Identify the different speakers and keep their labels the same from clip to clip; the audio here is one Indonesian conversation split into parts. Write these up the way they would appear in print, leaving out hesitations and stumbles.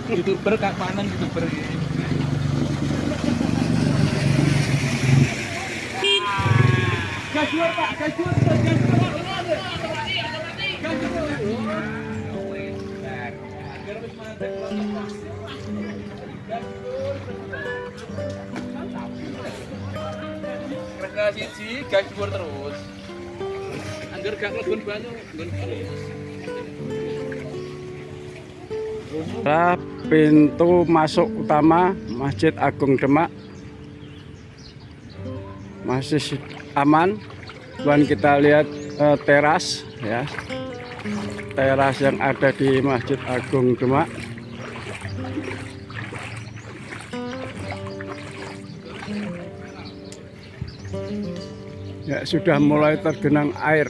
Speaker 1: YouTuber kak panen YouTuber Gajuar pak, gajuar. Mereka siji gajuar terus. Angger gak ngelebon banyu,
Speaker 2: Pintu masuk utama Masjid Agung Demak masih aman. Dan kita lihat teras ya, teras yang ada di Masjid Agung Demak. Ya, sudah mulai tergenang air.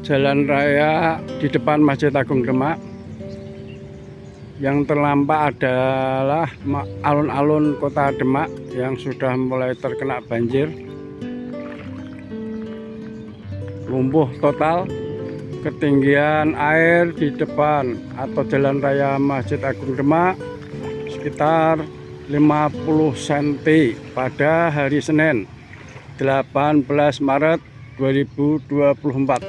Speaker 2: Jalan raya di depan Masjid Agung Demak. Yang ternampak adalah alun-alun kota Demak yang sudah mulai terkena banjir. Lumpuh total. Ketinggian air di depan atau jalan raya Masjid Agung Demak sekitar 50 cm pada hari Senin 18 Maret 2024.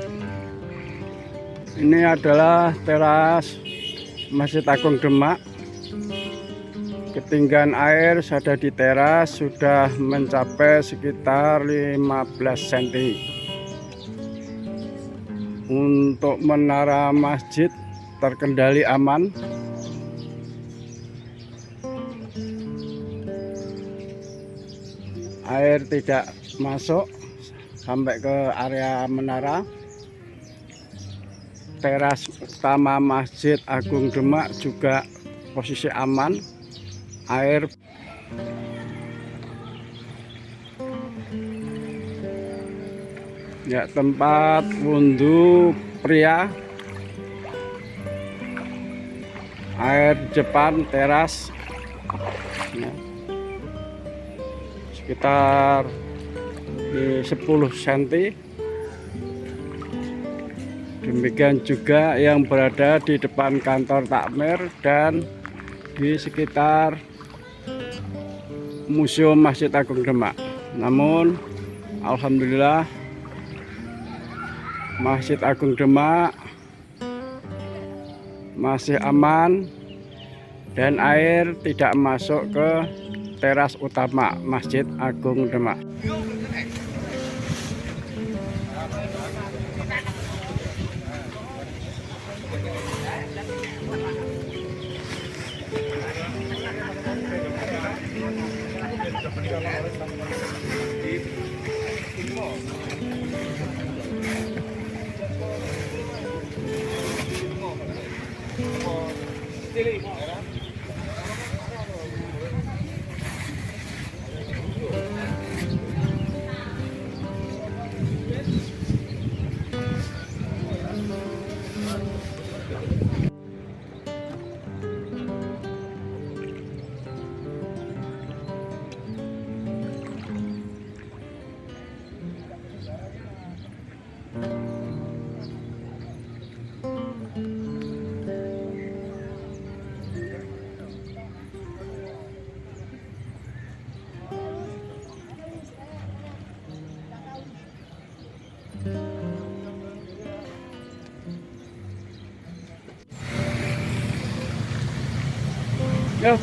Speaker 2: Ini adalah teras Masjid Agung Demak. Ketinggian air ada di teras sudah mencapai sekitar 15 cm. Untuk menara masjid terkendali aman. Air tidak masuk sampai ke area menara. Teras utama Masjid Agung Demak juga posisi aman. Air ya, tempat wudhu pria. Air depan teras ya, sekitar 10 cm. Demikian juga yang berada di depan kantor takmir dan di sekitar Museum Masjid Agung Demak. Namun alhamdulillah Masjid Agung Demak masih aman dan air tidak masuk ke teras utama Masjid Agung Demak. Yo.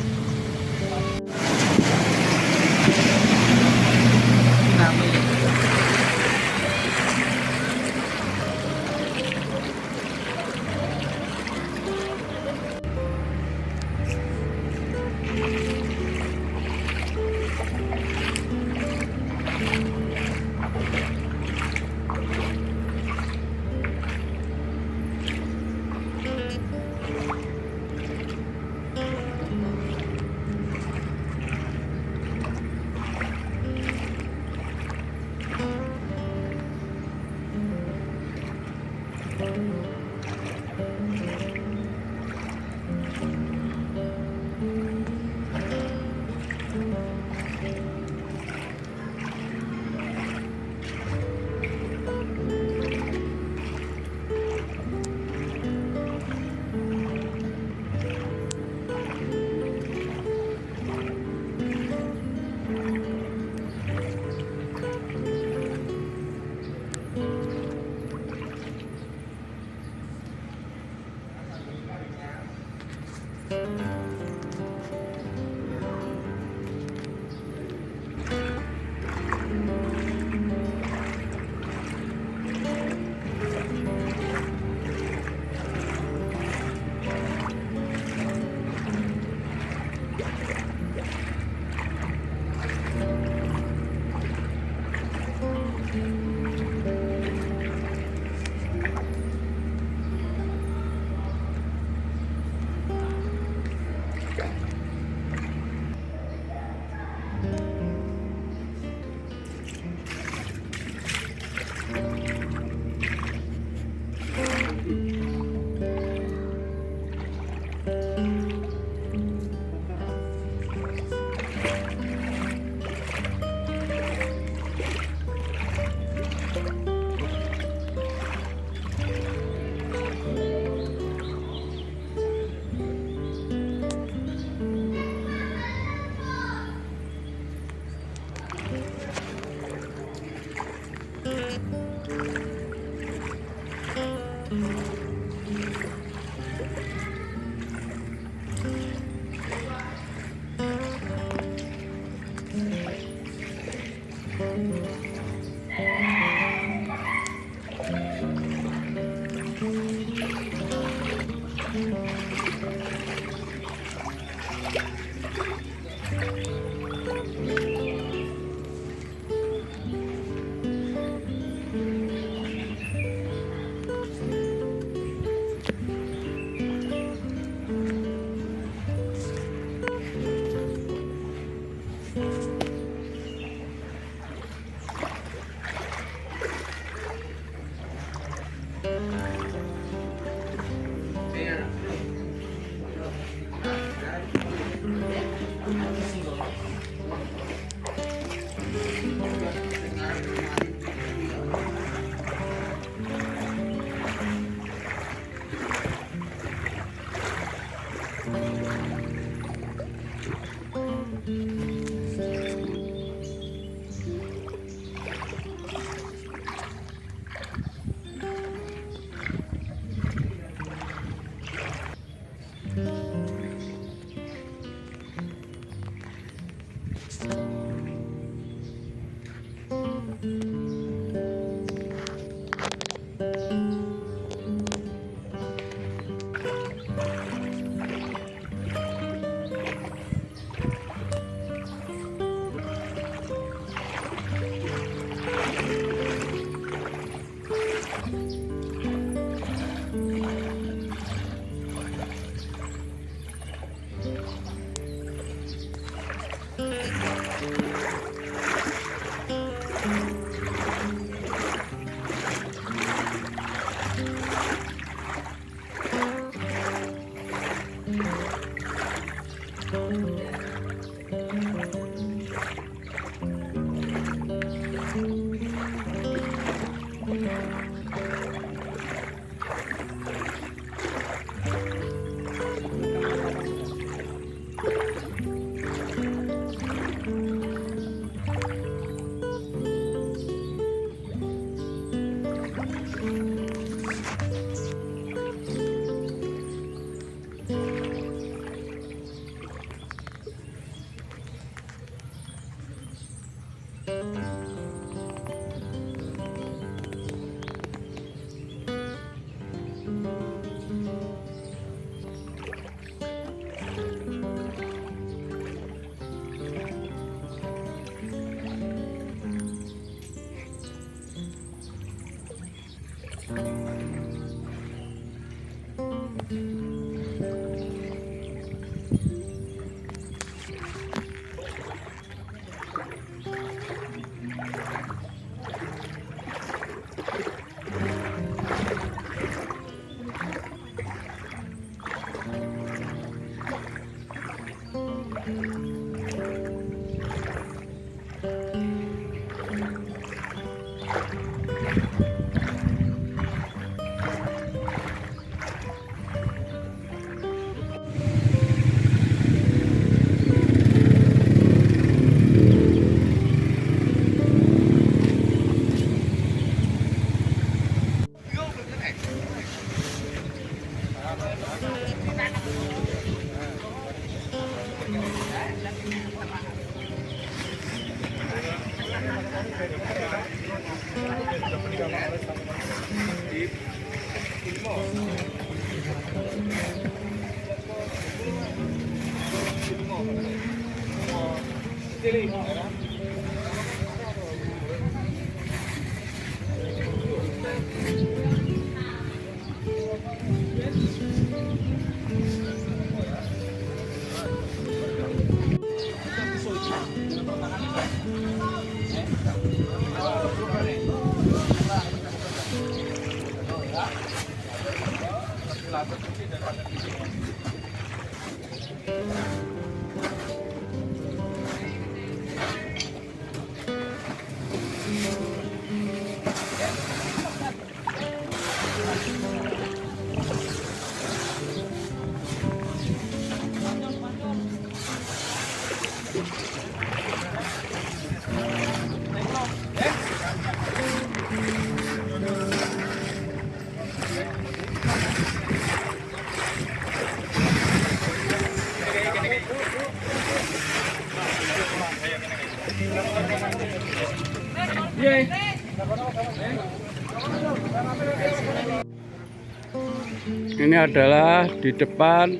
Speaker 2: Ini adalah di depan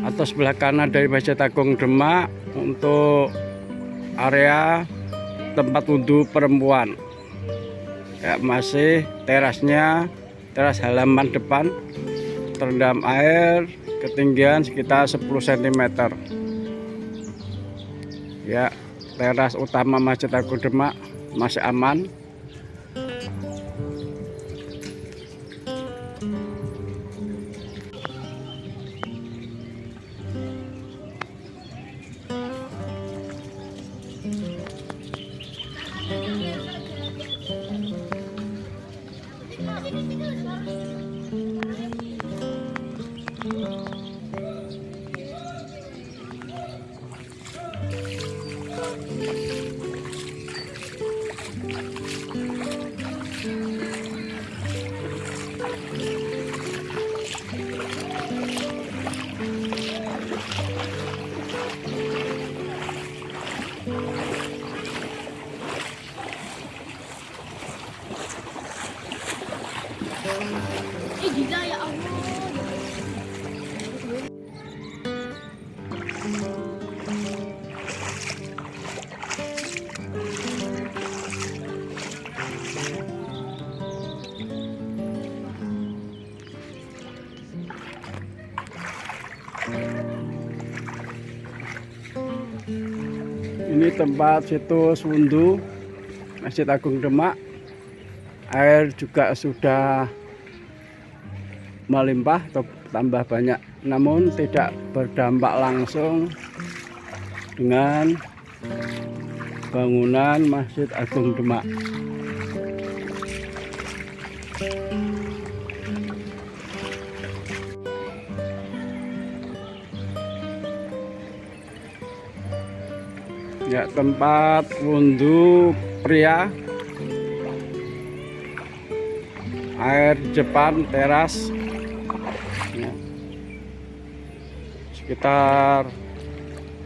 Speaker 2: atau sebelah kanan dari Masjid Agung Demak untuk area tempat wudhu perempuan. Ya, masih terasnya, teras halaman depan terendam air ketinggian sekitar 10 cm. Ya, teras utama Masjid Agung Demak masih aman.
Speaker 3: Gila ya Allah.
Speaker 2: Ini tempat situs wudhu Masjid Agung Demak. Air juga sudah melimpah atau tambah banyak, namun tidak berdampak langsung dengan bangunan Masjid Agung Demak. Ya, tempat wudhu pria, air depan teras ya, sekitar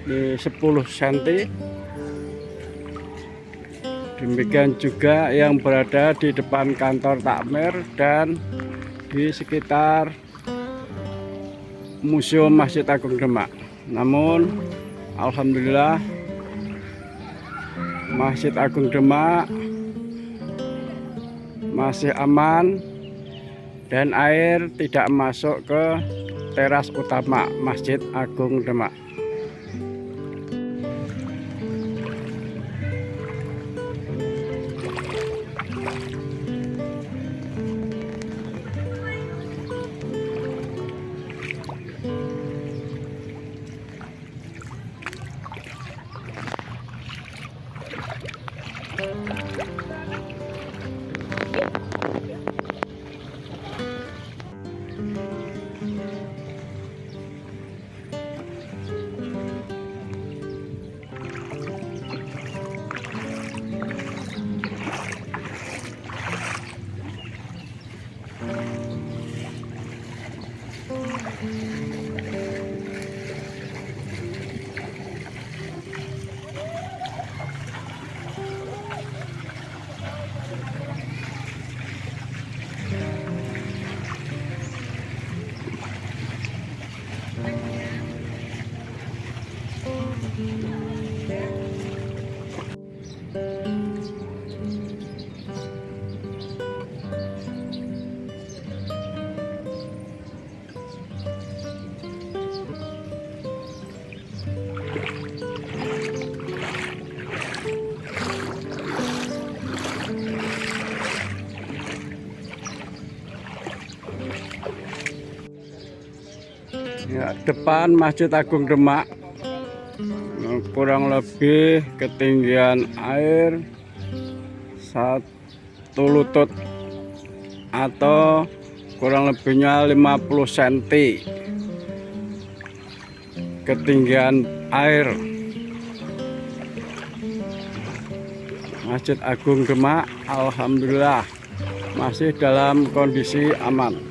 Speaker 2: di 10 cm. Demikian juga yang berada di depan kantor takmir dan di sekitar Museum Masjid Agung Demak. Namun alhamdulillah Masjid Agung Demak masih aman dan air tidak masuk ke teras utama Masjid Agung Demak. Ya, depan Masjid Agung Demak kurang lebih ketinggian air 1 lutut atau kurang lebihnya 50 cm ketinggian air. Masjid Agung Demak alhamdulillah masih dalam kondisi aman.